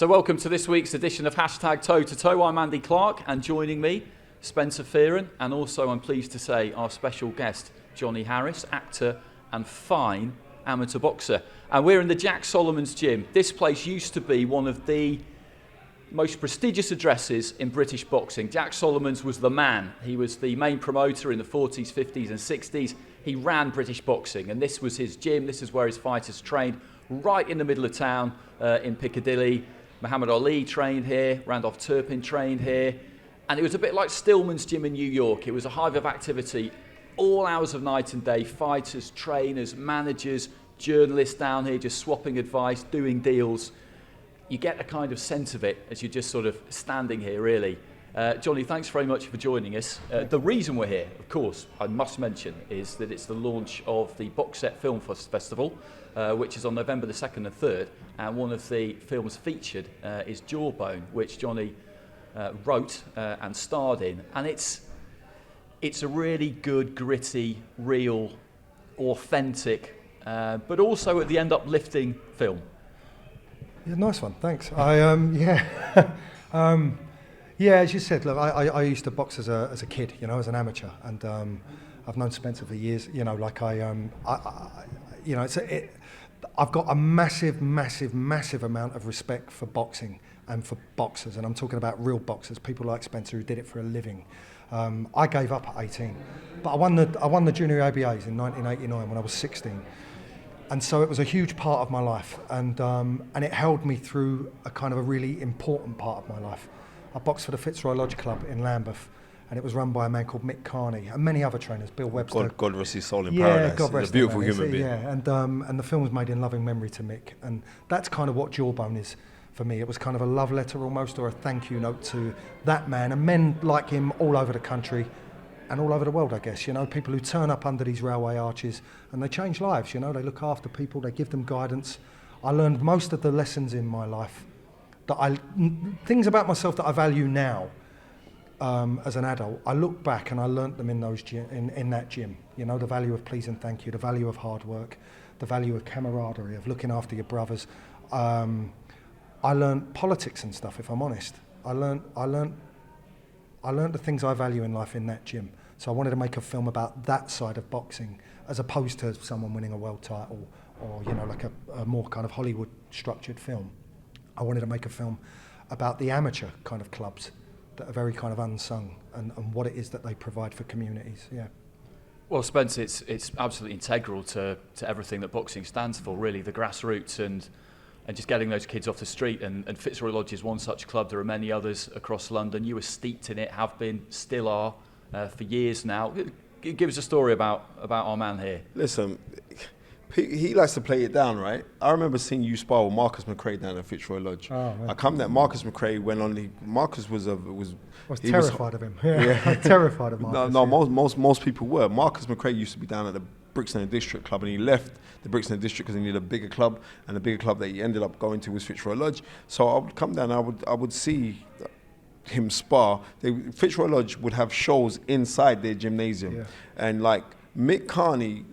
So welcome to this week's edition of Hashtag Toe to Toe. I'm Andy Clarke, and joining me, Spencer Fearon, and also I'm pleased to say our special guest, Johnny Harris, actor and fine amateur boxer. And we're in the Jack Solomon's gym. This place used to be one of the most prestigious addresses in British boxing. Jack Solomon's was the man. He was the main promoter in the 40s, 50s and 60s. He ran British boxing, and this was his gym. This is where his fighters trained, right in the middle of town in Piccadilly. Muhammad Ali trained here, Randolph Turpin trained here, and it was a bit like Stillman's gym in New York. It was a hive of activity, all hours of night and day, fighters, trainers, managers, journalists down here just swapping advice, doing deals. You get a kind of sense of it as you're just sort of standing here, really. Johnny, thanks very much for joining us. The reason we're here, of course, I must mention, is that it's the launch of the Box Set Film Festival, which is on November the 2nd and 3rd, and one of the films featured is Jawbone, which Johnny wrote and starred in, and it's a really good, gritty, real, authentic, but also at the end uplifting film. Yeah, nice one, thanks. Yeah, as you said, look, I used to box as a kid, as an amateur, and I've known Spencer for years. I've got a massive amount of respect for boxing and for boxers, and I'm talking about real boxers, people like Spencer who did it for a living. I gave up at 18, but I won the junior ABAs in 1989 when I was 16. And so it was a huge part of my life, and it held me through a kind of a really important part of my life. I boxed for the Fitzroy Lodge Club in Lambeth, and it was run by a man called Mick Carney and many other trainers, Bill Webster. God rest his soul in paradise. God rest He's a beautiful him, human being. Yeah, and the film was made in loving memory to Mick, and that's kind of what Jawbone is for me. It was kind of a love letter almost, or a thank you note to that man and men like him all over the country and all over the world, I guess. People who turn up under these railway arches and they change lives. They look after people, they give them guidance. I learned most of the lessons in my life things about myself that I value now as an adult. I look back and I learnt them in that gym. The value of please and thank you, the value of hard work, the value of camaraderie, of looking after your brothers. I learnt politics and stuff, if I'm honest. I learnt the things I value in life in that gym. So I wanted to make a film about that side of boxing, as opposed to someone winning a world title or like a more kind of Hollywood structured film. I wanted to make a film about the amateur kind of clubs that are very kind of unsung and what it is that they provide for communities. Yeah. Well, Spence, it's absolutely integral to everything that boxing stands for, really, the grassroots and just getting those kids off the street. And Fitzroy Lodge is one such club. There are many others across London. You were steeped in it, have been, still are, for years now. Give us a story about our man here. Listen, he likes to play it down, right? I remember seeing you spar with Marcus McRae down at Fitzroy Lodge. Oh, I come that Marcus McRae went on. Marcus was I was terrified of him. Yeah. Terrified of Marcus. No, most people were. Marcus McRae used to be down at the Brixton District Club, and he left the Brixton District because he needed a bigger club, and the bigger club that he ended up going to was Fitzroy Lodge. So I would come down, I would see him spar. Fitzroy Lodge would have shows inside their gymnasium, and like Mick Carney.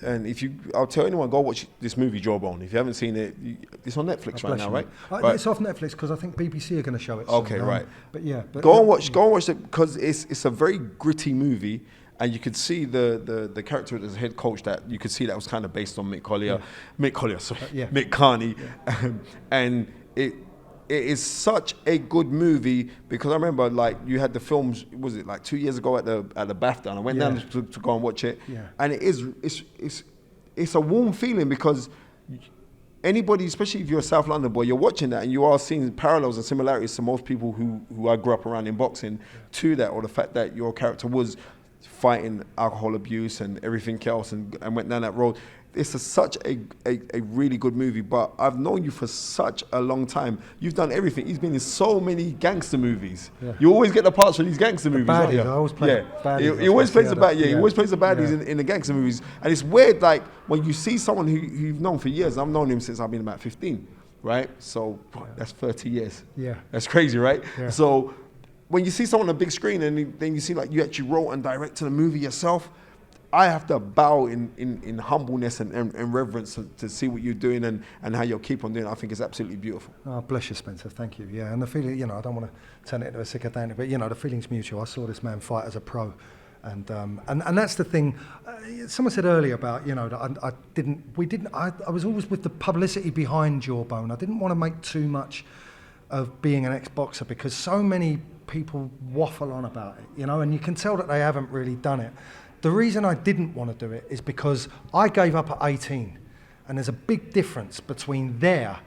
And I'll tell anyone, go watch this movie Jawbone. If you haven't seen it, it's on Netflix right now, right? It's off Netflix because I think BBC are going to show it soon. Okay, right. But yeah, go and watch it because it's a very gritty movie, and you could see the character as head coach that you could see that was kind of based on Mick Carney, and it is such a good movie because I remember like you had the films, was it like 2 years ago at the BAFTA, and I went down to go and watch it, and it's a warm feeling because anybody, especially if you're a South London boy, you're watching that and you are seeing parallels and similarities to most people who I grew up around in boxing to that, or the fact that your character was fighting alcohol abuse and everything else and went down that road. It's such a really good movie, but I've known you for such a long time. You've done everything. He's been in so many gangster movies. Yeah. You always get the parts for these gangster movies. Baddies, I always play baddies. He always plays the baddies. He always plays the baddies in the gangster movies. And it's weird, like when you see someone who you've known for years. I've known him since I've been about 15, right? So that's 30 years. Yeah, that's crazy, right? Yeah. So when you see someone on a big screen and then you see like you actually wrote and directed a movie yourself, I have to bow in humbleness and reverence to see what you're doing and how you'll keep on doing it. I think it's absolutely beautiful. Oh, bless you, Spencer. Thank you. Yeah, and the feeling, I don't want to turn it into a psychedelic, but the feeling's mutual. I saw this man fight as a pro, and that's the thing. Someone said earlier about that I was always with the publicity behind Jawbone. I didn't want to make too much of being an ex-boxer because so many people waffle on about it, and you can tell that they haven't really done it. The reason I didn't want to do it is because I gave up at 18, and there's a big difference between there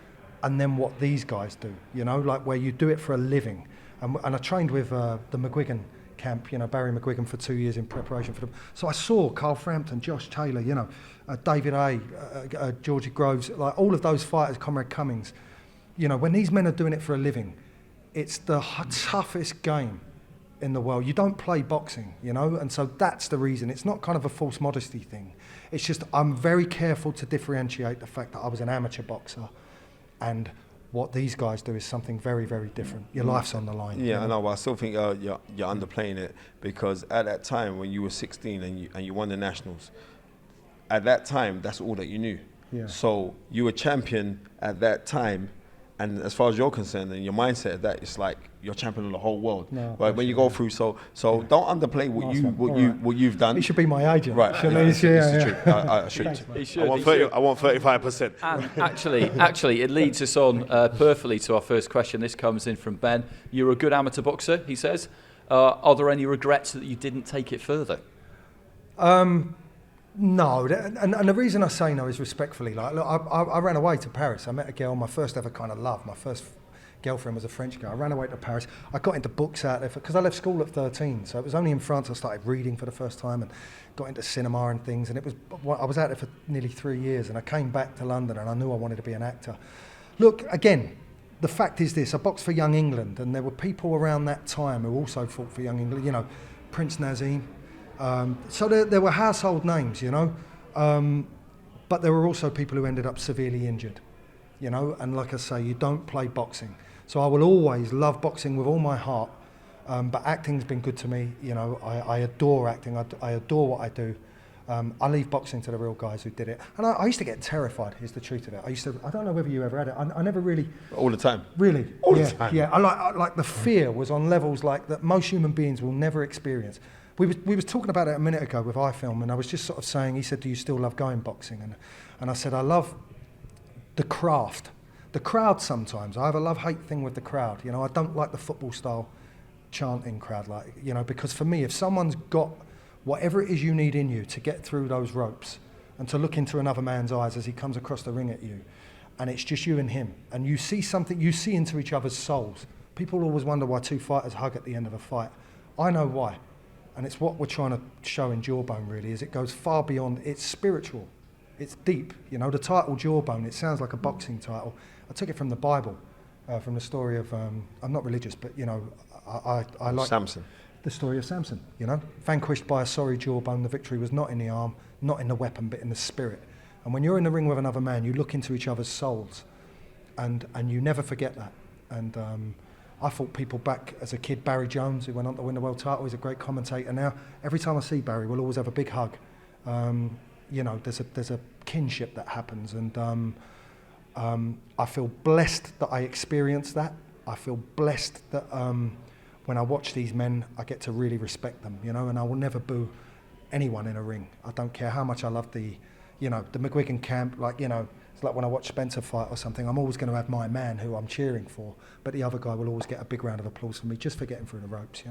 and then what these guys do, like where you do it for a living. And I trained with the McGuigan camp, Barry McGuigan for 2 years in preparation for them. So I saw Carl Frampton, Josh Taylor, David A, Georgie Groves, like all of those fighters, Comrade Cummings. When these men are doing it for a living, it's the toughest game in the world. You don't play boxing, and so that's the reason. It's not kind of a false modesty thing. It's just I'm very careful to differentiate the fact that I was an amateur boxer and what these guys do is something very, very different. Your life's on the line. Yeah, I know, but I still think you're underplaying it because at that time when you were 16 and you won the Nationals, at that time, that's all that you knew. Yeah. So you were champion at that time. And as far as you're concerned, and your mindset of that, it's like you're champion of the whole world. No, right? When you go through, so don't underplay what you've done. He should be my agent. Right. This is true. I should. He should. I want 35%. And actually, it leads us on perfectly to our first question. This comes in from Ben. You're a good amateur boxer, he says. Are there any regrets that you didn't take it further? No, and the reason I say no is respectfully. Like, look, I ran away to Paris. I met a girl, my first ever kind of love. My first girlfriend was a French girl. I ran away to Paris. I got into books out there because I left school at 13. So it was only in France I started reading for the first time and got into cinema and things. And I was out there for nearly 3 years. And I came back to London and I knew I wanted to be an actor. Look, again, the fact is this: I boxed for Young England, and there were people around that time who also fought for Young England. Prince Naseem. So there were household names, but there were also people who ended up severely injured, and like I say, you don't play boxing. So I will always love boxing with all my heart, but acting's been good to me. I adore acting. I adore what I do. I leave boxing to the real guys who did it. And I used to get terrified, is the truth of it. I don't know whether you ever had it. I never really... All the time. Really? All the time. Yeah, I like the fear was on levels like that most human beings will never experience. We was talking about it a minute ago with iFilm, and I was just sort of saying, he said, do you still love going boxing? And I said, I love the craft. The crowd sometimes. I have a love-hate thing with the crowd. I don't like the football-style chanting crowd, because for me, if someone's got whatever it is you need in you to get through those ropes and to look into another man's eyes as he comes across the ring at you, and it's just you and him, and you see something, you see into each other's souls. People always wonder why two fighters hug at the end of a fight. I know why. And it's what we're trying to show in Jawbone, really, is it goes far beyond, it's spiritual, it's deep. The title Jawbone, it sounds like a boxing title. I took it from the Bible, from the story of, I'm not religious, but, I like Samson. The story of Samson, Vanquished by a sorry jawbone, the victory was not in the arm, not in the weapon, but in the spirit. And when you're in the ring with another man, you look into each other's souls, and you never forget that. And I fought people back as a kid. Barry Jones, who went on to win the world title, he's a great commentator now. Every time I see Barry, we'll always have a big hug. There's a kinship that happens, and I feel blessed that I experienced that. I feel blessed that when I watch these men, I get to really respect them, and I will never boo anyone in a ring. I don't care how much I love the McGuigan camp, it's like when I watch Spencer fight or something, I'm always going to have my man who I'm cheering for, but the other guy will always get a big round of applause from me just for getting through the ropes,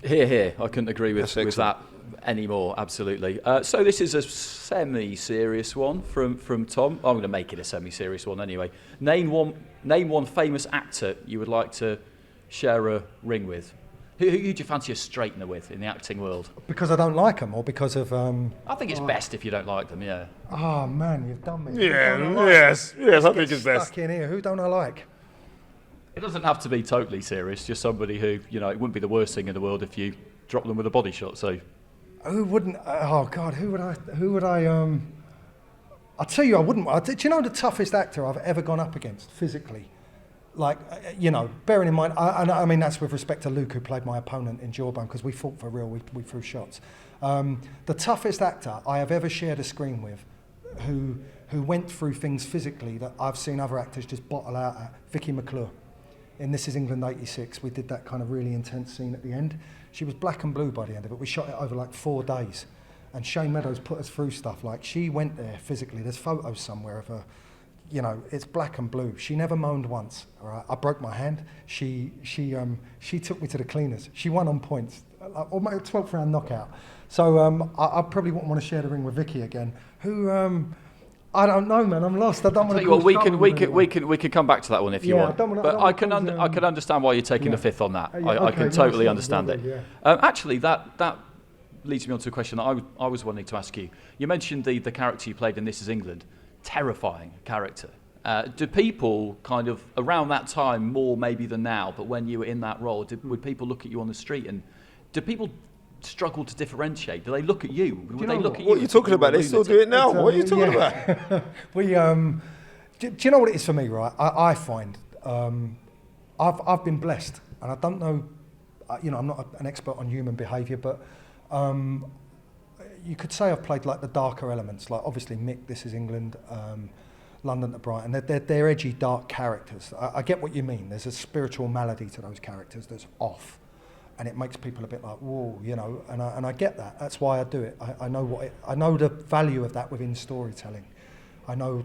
Here. I couldn't agree with that anymore, absolutely. So this is a semi-serious one from Tom. I'm going to make it a semi-serious one anyway. Name one famous actor you would like to share a ring with. Who do you fancy a straightener with in the acting world? Because I don't like them, or because of... I think it's best if you don't like them, yeah. Oh, man, you've done me. Yes, I think it's best. Stuck in here. Who don't I like? It doesn't have to be totally serious, just somebody who, it wouldn't be the worst thing in the world if you dropped them with a body shot, so... Who wouldn't... Oh, God, who would I... I'll tell you, I wouldn't... Do you know the toughest actor I've ever gone up against, physically? like, bearing in mind, I mean, that's with respect to Luke, who played my opponent in Jawbone, because we fought for real, we threw shots. The toughest actor I have ever shared a screen with, who went through things physically that I've seen other actors just bottle out at, Vicky McClure. In This Is England 86, we did that kind of really intense scene at the end. She was black and blue by the end of it. We shot it over like 4 days. And Shane Meadows put us through stuff. Like, she went there physically. There's photos somewhere of her. It's black and blue. She never moaned once. All right, I broke my hand. She took me to the cleaners. She won on points, almost 12th round knockout. So I probably wouldn't want to share the ring with Vicky again. Who I don't know, man. I'm lost. I don't want to. Well, we can come back to that one if you want. I can understand why you're taking the fifth on that. I can totally understand it. Yeah. Actually, that leads me on to a question that I was wanting to ask you. You mentioned the character you played in This Is England. Terrifying character. Do people kind of around that time, more maybe than now, but when you were in that role, would people look at you on the street, and do people struggle to differentiate? Do they look at you? Would they look at you? What are you talking about? They still do it now. What are you talking about? Do you know what it is for me, right? I find I've been blessed, and I don't know, I'm not an expert on human behaviour, but you could say I've played like the darker elements, like obviously Mick, This Is England, London to Brighton. They're edgy, dark characters. I get what you mean. There's a spiritual malady to those characters that's off, and it makes people a bit like, whoa, and I get that. That's why I do it. I know the value of that within storytelling. I know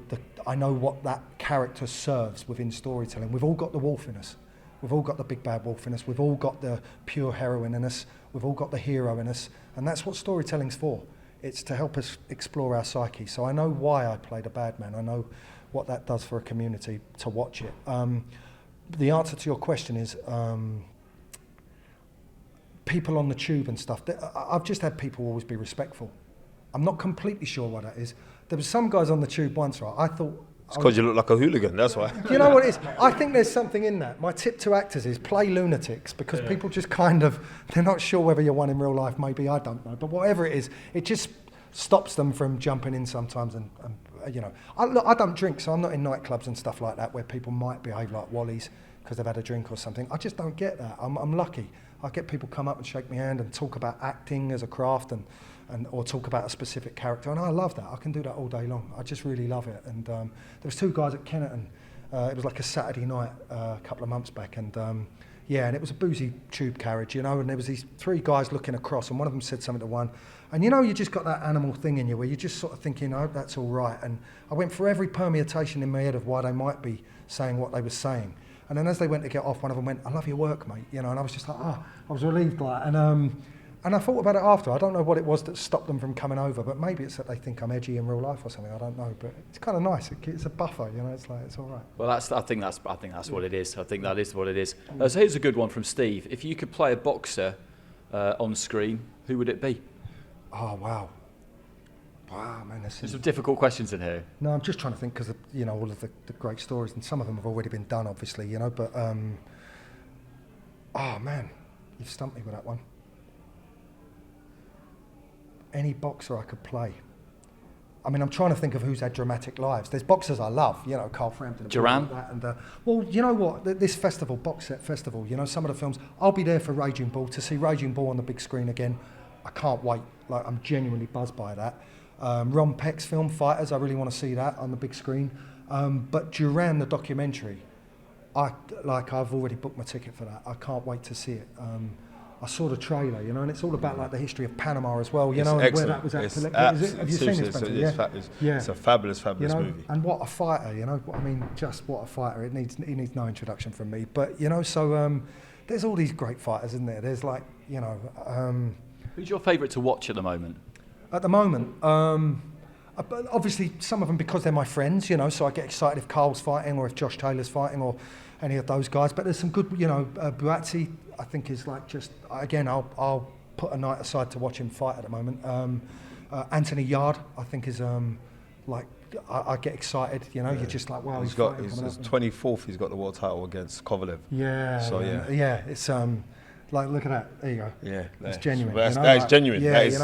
what that character serves within storytelling. We've all got the wolf in us. We've all got the big bad wolf in us. We've all got the pure heroine in us. We've all got the hero in us. And that's what storytelling's for. It's to help us explore our psyche. So I know why I played a bad man. I know what that does for a community to watch it. The answer to your question is people on the tube and stuff. I've just had people always be respectful. I'm not completely sure why that is. There was some guys on the tube once, right? I thought... It's because you look like a hooligan, that's why. You know what it is? I think there's something in that. My tip to actors is play lunatics, because people just kind of, they're not sure whether you're one in real life, maybe, I don't know. But whatever it is, it just stops them from jumping in sometimes. And I don't drink, so I'm not in nightclubs and stuff like that where people might behave like Wallies because they've had a drink or something. I just don't get that. I'm lucky. I get people come up and shake my hand and talk about acting as a craft or talk about a specific character, and I love that. I can do that all day long. I just really love it. And there was 2 guys at Kennerton. It was like a Saturday night a couple of months back, and and it was a boozy tube carriage, and there was these 3 guys looking across, and one of them said something to one, and you just got that animal thing in you where you're just sort of thinking, oh, that's all right. And I went through every permutation in my head of why they might be saying what they were saying. And then as they went to get off, one of them went, I love your work, mate, and I was just like, I was relieved by it. And I thought about it after. I don't know what it was that stopped them from coming over, but maybe it's that they think I'm edgy in real life or something. I don't know, but it's kind of nice. It's a buffer, It's like, it's all right. Well, I think that's what it is. I think that is what it is. So here's a good one from Steve. If you could play a boxer on screen, who would it be? Oh wow, man. There's some difficult questions in here. No, I'm just trying to think because all of the great stories, and some of them have already been done, obviously. But oh man, you've stumped me with that one. Any boxer I could play. I mean, I'm trying to think of who's had dramatic lives. There's boxers I love, Carl Frampton. Duran? Well, you know what? This festival, Box Set Festival, some of the films, I'll be there for Raging Bull, to see Raging Bull on the big screen again. I can't wait. Like, I'm genuinely buzzed by that. Ron Peck's film, Fighters, I really want to see that on the big screen. But Duran, the documentary, I've already booked my ticket for that. I can't wait to see it. I saw the trailer, and it's all about like the history of Panama as well, and where that was at. Have you seen it, Spencer? It's a fabulous movie. And what a fighter, I mean, just what a fighter. He needs no introduction from me. But so there's all these great fighters, isn't there? There's like, Who's your favourite to watch at the moment? At the moment, obviously some of them because they're my friends, so I get excited if Carl's fighting or if Josh Taylor's fighting or any of those guys. But there's some good, Buatsi, I think is like just, again, I'll put a night aside to watch him fight at the moment. Anthony Yard, I think is I get excited, you're just like, wow, he's got his 24th, he's got the world title against Kovalev. Yeah. So yeah, it's like, look at that, there you go. Yeah. It's genuine. That is genuine. Yeah, that is,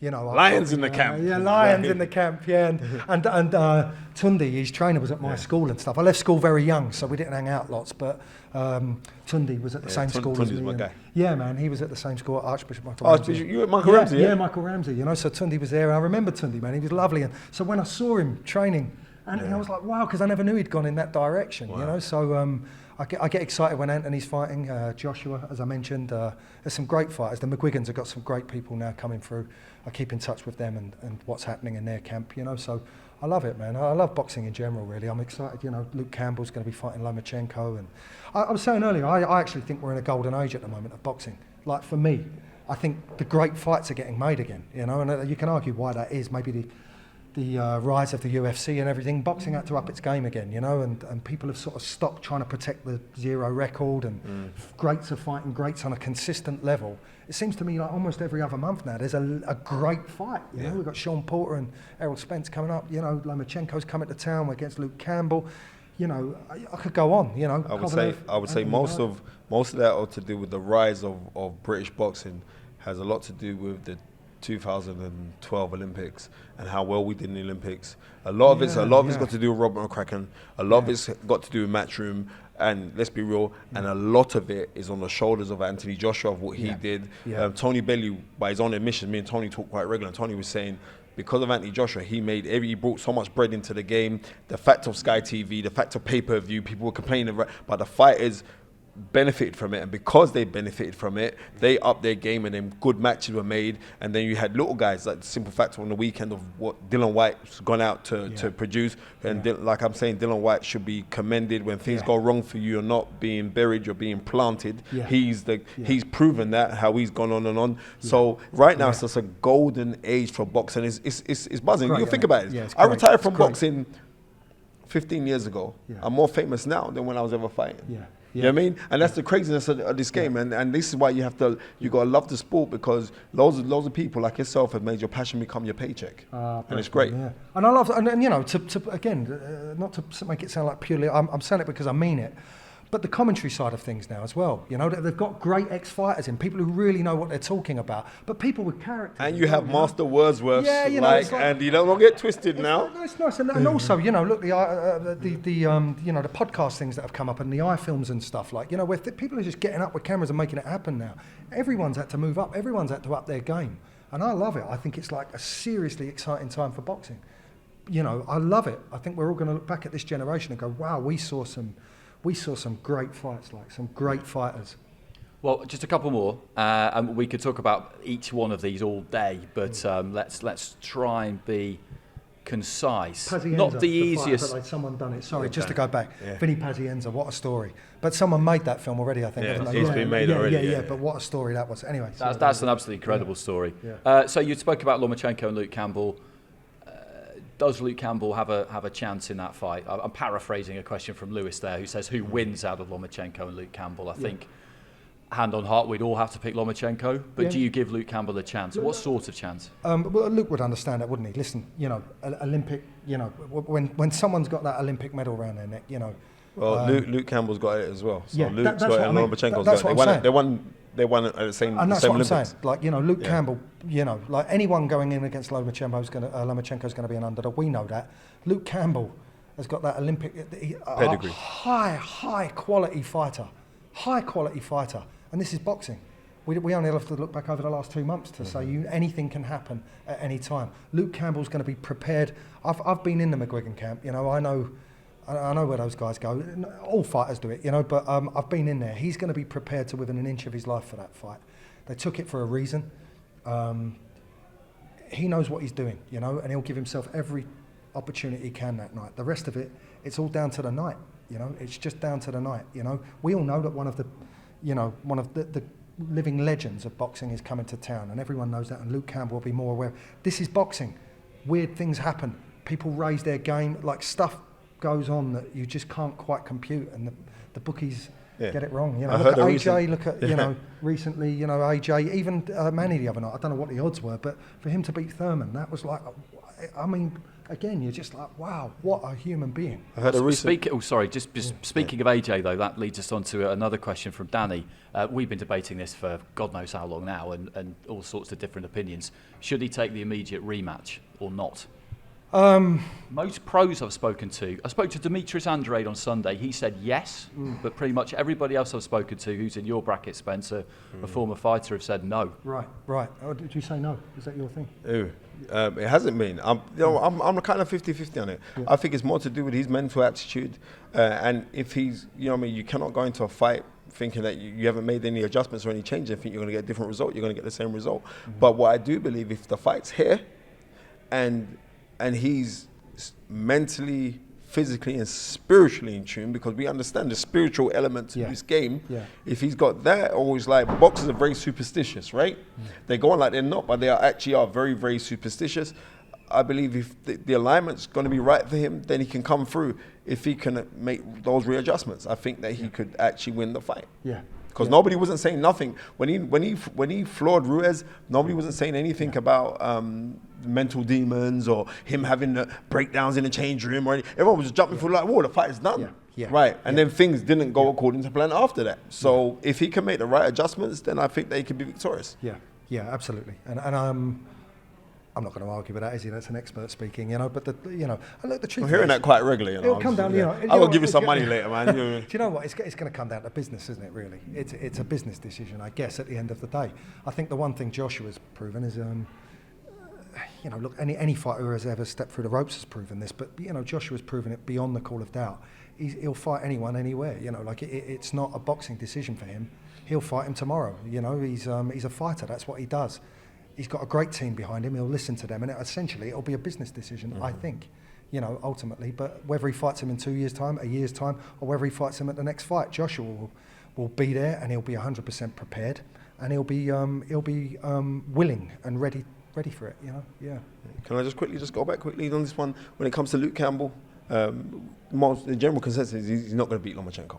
You know, Lions in the camp. Yeah, lions in the camp. Yeah, and Tundi, his trainer, was at my school and stuff. I left school very young, so we didn't hang out lots. But Tundi was at the same school as me. Tundi's my guy. Yeah, man, he was at the same school at Archbishop Michael Archbishop, Ramsey. you were at Michael Ramsey, yeah? Yeah, Michael Ramsey. You know, so Tundi was there. I remember Tundi, man. He was lovely. And so when I saw him training, I was like, wow, because I never knew he'd gone in that direction. You know, so. I get excited when Anthony's fighting, Joshua, as I mentioned. There's some great fighters. The McGuigans have got some great people now coming through. I keep in touch with them and what's happening in their camp, you know. So I love it, man. I love boxing in general, really. I'm excited, you know. Luke Campbell's going to be fighting Lomachenko. And I was saying earlier, I actually think we're in a golden age at the moment of boxing. Like, for me, I think the great fights are getting made again, you know. And you can argue why that is. Maybe the rise of the UFC and everything, boxing had to up its game again, you know, and people have sort of stopped trying to protect the 0 record, and greats are fighting greats on a consistent level. It seems to me like almost every other month now there's a great fight, you know. We've got Sean Porter and Errol Spence coming up, you know, Lomachenko's coming to town against Luke Campbell. You know, I could go on, you know. I would say most of that are to do with the rise of British boxing, has a lot to do with the 2012 Olympics and how well we did in the Olympics. A lot of it's got to do with Robert McCracken. A lot of it's got to do with Matchroom. And let's be real, and a lot of it is on the shoulders of Anthony Joshua, of what he did. Tony Bellew, by his own admission, me and Tony talk quite regularly, and Tony was saying, because of Anthony Joshua, he brought so much bread into the game. The fact of Sky TV, the fact of pay-per-view, people were complaining about, but the fighters benefited from it, and because they benefited from it, they upped their game, and then good matches were made. And then you had little guys, like the simple fact on the weekend of what Dylan White's gone out to produce, and like I'm saying, Dylan White should be commended. When things go wrong for you, you're not being buried, you're being planted. He's proven that, how he's gone on and on. So right now it's just a golden age for boxing. It's buzzing. You think about it. I retired from boxing 15 years ago. I'm more famous now than when I was ever fighting. You know what I mean? And that's the craziness of this game. And this is why you gotta love the sport, because loads of people like yourself have made your passion become your paycheck. And it's great. Yeah. And I love, and you know, again, not to make it sound like purely, I'm saying it because I mean it, but the commentary side of things now as well. You know, they've got great ex-fighters in, people who really know what they're talking about, but people with character. And you have Master Wordsworth, you know, and you don't get twisted now. It's nice, and also, you know, look, the podcast things that have come up, and the iFilms and stuff, like, you know, where people are just getting up with cameras and making it happen now. Everyone's had to move up. Everyone's had to up their game, and I love it. I think it's like a seriously exciting time for boxing. You know, I love it. I think we're all going to look back at this generation and go, wow, we saw some great fights, like some great fighters. Well, just a couple more, and we could talk about each one of these all day, but let's try and be concise. Pazienza, not the easiest. Fight, like someone done it. Sorry, just to go back. Vinny Pazienza, what a story. But someone made that film already, I think. It's been made already. Yeah, but what a story that was. Anyway. That's an absolutely incredible story. So you spoke about Lomachenko and Luke Campbell. Does Luke Campbell have a chance in that fight? I'm paraphrasing a question from Lewis there, who says, who wins out of Lomachenko and Luke Campbell? I think, hand on heart, we'd all have to pick Lomachenko, but do you give Luke Campbell a chance? What sort of chance? Well, Luke would understand that, wouldn't he? Listen, you know, Olympic, you know, when someone's got that Olympic medal around their neck, you know. Well, Luke Campbell's got it as well. So Luke's got it and Lomachenko's got it. They won at the same and that's what Olympics. I'm saying. Like, you know, Luke Campbell, you know, like anyone going in against Lomachenko's going to be an underdog. We know that. Luke Campbell has got that Olympic pedigree. High quality fighter. And this is boxing. We only have to look back over the last 2 months to say anything can happen at any time. Luke Campbell's going to be prepared. I've been in the McGuigan camp. You know, I know where those guys go. All fighters do it, you know, but I've been in there. He's going to be prepared to within an inch of his life for that fight. They took it for a reason. He knows what he's doing, you know, and he'll give himself every opportunity he can that night. The rest of it, it's all down to the night, you know. It's just down to the night, you know. We all know that one of the living legends of boxing is coming to town, and everyone knows that, and Luke Campbell will be more aware. This is boxing. Weird things happen. People raise their game, like stuff goes on that you just can't quite compute, and the bookies get it wrong. You know, look at AJ. Look at you know recently. You know AJ, even Manny the other night. I don't know what the odds were, but for him to beat Thurman, that was like I mean, again, you're just like, wow, what a human being. I heard a recent... Speaking of AJ, though, that leads us on to another question from Danny. We've been debating this for God knows how long now, and all sorts of different opinions. Should he take the immediate rematch or not? Most pros I've spoken to, I spoke to Demetrius Andrade on Sunday. He said yes, but pretty much everybody else I've spoken to who's in your bracket, Spencer, a former fighter, have said no. Right. Oh, did you say no? Is that your thing? It hasn't been. I'm kind of 50-50 on it. Yeah. I think it's more to do with his mental attitude, and if he's, you cannot go into a fight thinking that you haven't made any adjustments or any changes and think you're going to get a different result. You're going to get the same result. But what I do believe, if the fight's here, and he's mentally, physically and spiritually in tune, because we understand the spiritual element to this game. Yeah. If he's got that, always like, boxers are very superstitious, right? They go on like they're not, but they are very, very superstitious. I believe if the alignment's going to be right for him, then he can come through. If he can make those readjustments, I think that he could actually win the fight. Yeah. Because nobody wasn't saying nothing when he floored Ruiz. Nobody wasn't saying anything about mental demons or him having the breakdowns in the change room or anything. Everyone was just jumping for like, whoa, the fight is done. Right, and then things didn't go according to plan after that. So if he can make the right adjustments, then I think that he can be victorious. Yeah, absolutely. And I'm not going to argue with that, is he? That's an expert speaking, But and look, the truth. I'm hearing that quite regularly. It'll come down, I will give you some money later, man. Do you know what? It's going to come down to business, isn't it? Really, it's a business decision, I guess. At the end of the day, I think the one thing Joshua's proven is, look, any fighter who has ever stepped through the ropes has proven this. But Joshua's proven it beyond the call of doubt. He'll fight anyone, anywhere. It's not a boxing decision for him. He'll fight him tomorrow. He's a fighter. That's what he does. He's got a great team behind him. He'll listen to them, and essentially it'll be a business decision, I think, ultimately. But whether he fights him in 2 years' time, a year's time, or whether he fights him at the next fight, Joshua will be there, and he'll be 100% prepared, and he'll be willing and ready for it. Yeah. Can I just go back quickly on this one? When it comes to Luke Campbell, the general consensus is he's not going to beat Lomachenko.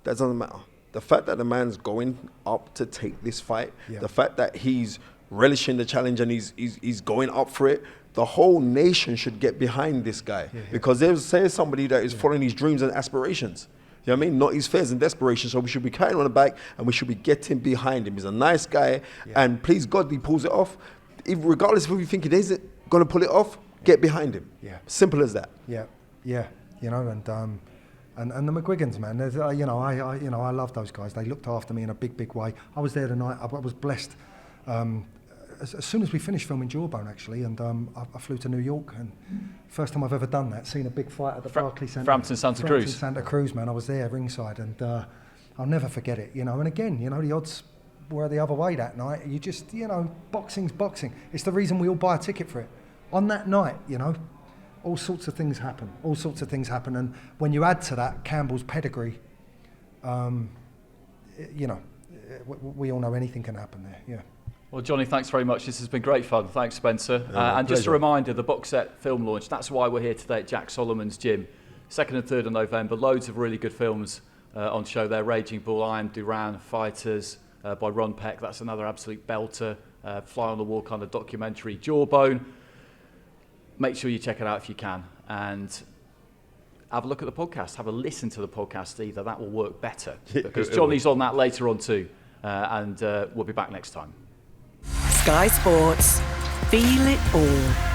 That doesn't matter. The fact that the man's going up to take this fight, the fact that he's relishing the challenge and he's going up for it, the whole nation should get behind this guy, because there's somebody that is following his dreams and aspirations. You know what I mean? Not his fears and desperation. So we should be carrying on the back and we should be getting behind him. He's a nice guy, and please God, he pulls it off. Regardless of who you think he isn't going to pull it off, get behind him. Simple as that. And the McGuigans, man. I love those guys. They looked after me in a big way. I was there tonight. I was blessed. As soon as we finished filming Jawbone, actually, and I flew to New York, and first time I've ever done that, seen a big fight at the Barclays Centre. Frampton Santa Cruz, man. I was there ringside, and I'll never forget it. And again, the odds were the other way that night. You just, boxing's boxing. It's the reason we all buy a ticket for it. On that night, all sorts of things happen. And when you add to that Campbell's pedigree, we all know anything can happen there. Yeah. Well, Johnny, thanks very much. This has been great fun. Thanks, Spencer. And just a reminder, the box set film launch, that's why we're here today at Jack Solomon's gym. 2nd and 3rd of November. Loads of really good films on show there. Raging Bull, I Am Duran, Fighters by Ron Peck. That's another absolute belter. Fly on the Wall kind of documentary. Jawbone. Make sure you check it out if you can. And have a look at the podcast. Have a listen to the podcast either. That will work better. Because Johnny's on that later on too. And we'll be back next time. Sky Sports. Feel it all.